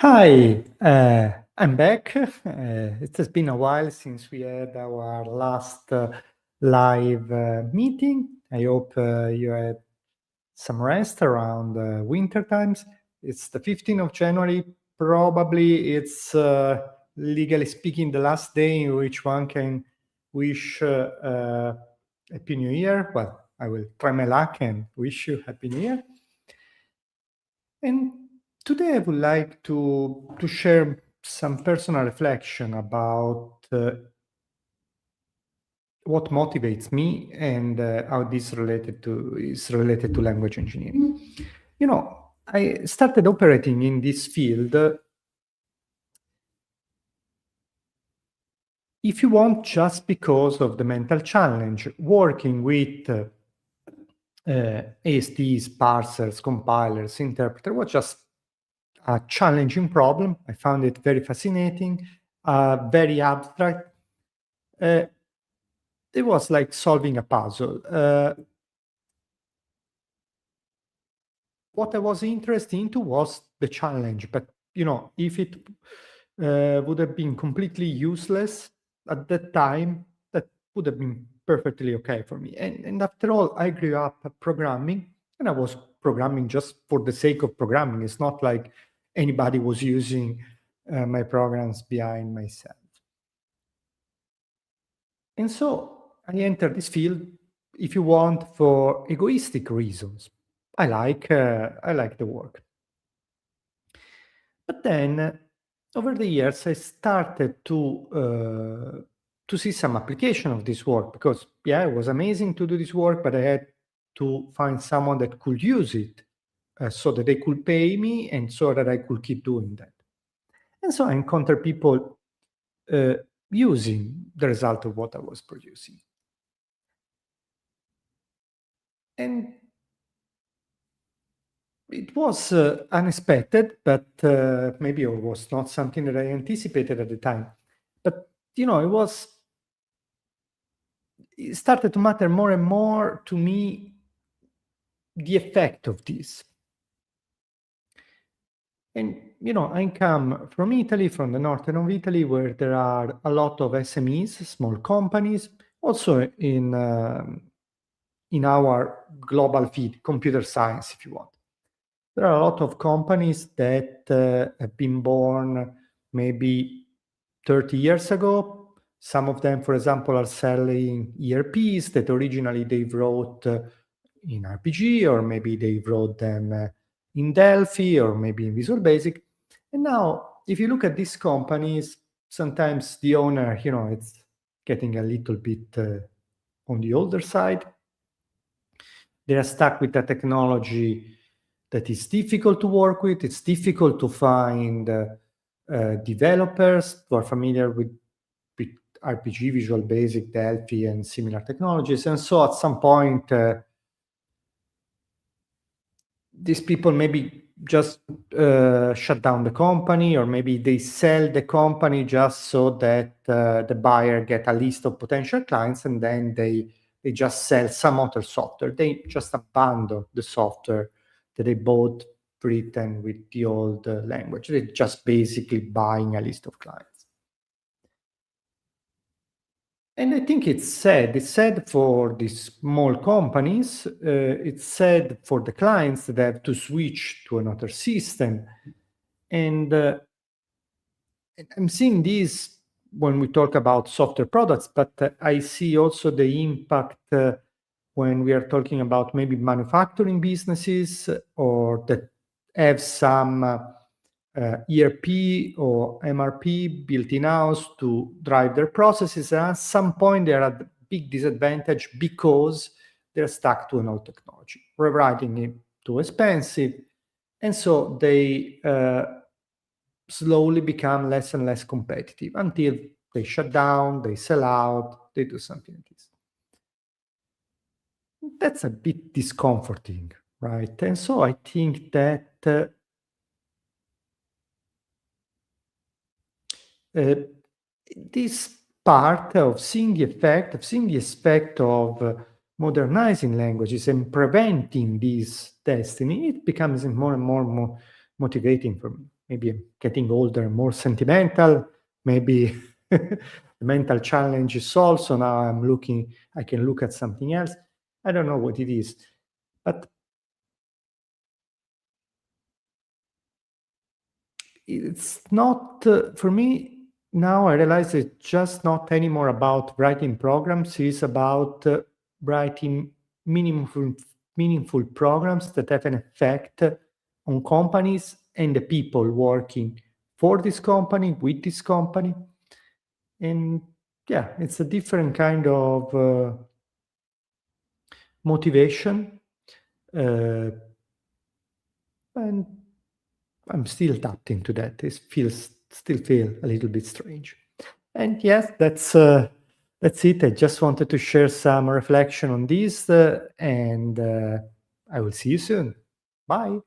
Hi, I'm back. It has been a while since we had our last live meeting. I hope you had some rest around winter times. It's the 15th of January. Probably it's legally speaking the last day in which one can wish Happy New Year. Well, I will try my luck and wish you Happy New Year. And today I would like to share some personal reflection about what motivates me and how this is related to language engineering. You know, I started operating in this field, if you want, just because of the mental challenge working with ASTs, parsers, compilers, interpreter was just a challenging problem. I found it very fascinating, very abstract. It was like solving a puzzle. What I was interested into was the challenge, but if it would have been completely useless at that time, that would have been perfectly okay for me. And after all, I grew up programming, and I was programming just for the sake of programming. It's not like anybody was using my programs behind myself. And so I entered this field, if you want, for egoistic reasons. I like the work. But then, over the years, I started to see some application of this work because, yeah, it was amazing to do this work, but I had to find someone that could use it so that they could pay me and so that I could keep doing that. And so I encountered people uh, using the result of what I was producing. And it was unexpected, but maybe it was not something that I anticipated at the time. But it started to matter more and more to me the effect of this. And I come from Italy, from the northern of Italy, where there are a lot of SMEs, small companies, also in our global field, computer science, if you want. There are a lot of companies that have been born maybe 30 years ago. Some of them, for example, are selling ERPs that originally they wrote in RPG, or maybe they wrote them in Delphi, or maybe in Visual Basic. And now, if you look at these companies, sometimes the owner, it's getting a little bit on the older side. They are stuck with a technology that is difficult to work with. It's difficult to find developers who are familiar with RPG, Visual Basic, Delphi, and similar technologies. And so at some point, these people maybe just shut down the company, or maybe they sell the company just so that the buyer get a list of potential clients, and then they just sell some other software. They just abandon the software that they bought written with the old language. They're just basically buying a list of clients. And I think it's sad. It's sad for these small companies. It's sad for the clients that have to switch to another system. And I'm seeing this when we talk about software products, but I see also the impact when we are talking about maybe manufacturing businesses, or that have some ERP or MRP built in-house to drive their processes. And at some point, they are at a big disadvantage because they're stuck to an old technology. Rewriting it too expensive. And so they slowly become less and less competitive until they shut down, they sell out, they do something like this. That's a bit discomforting, right? And so I think that this part of seeing the effect of modernizing languages and preventing this destiny, it becomes more and more motivating for me. maybe I'm getting older, more sentimental. Maybe the mental challenge is solved, so now I can look at something else. I don't know what it is, but it's not for me. Now I realize it's just not anymore about writing programs. It's about writing meaningful programs that have an effect on companies and the people working for this company, with this company. And yeah, it's a different kind of motivation. And I'm still adapting to that. It still feel a little bit strange. And yes, that's it. I just wanted to share some reflection on this, and I will see you soon. Bye.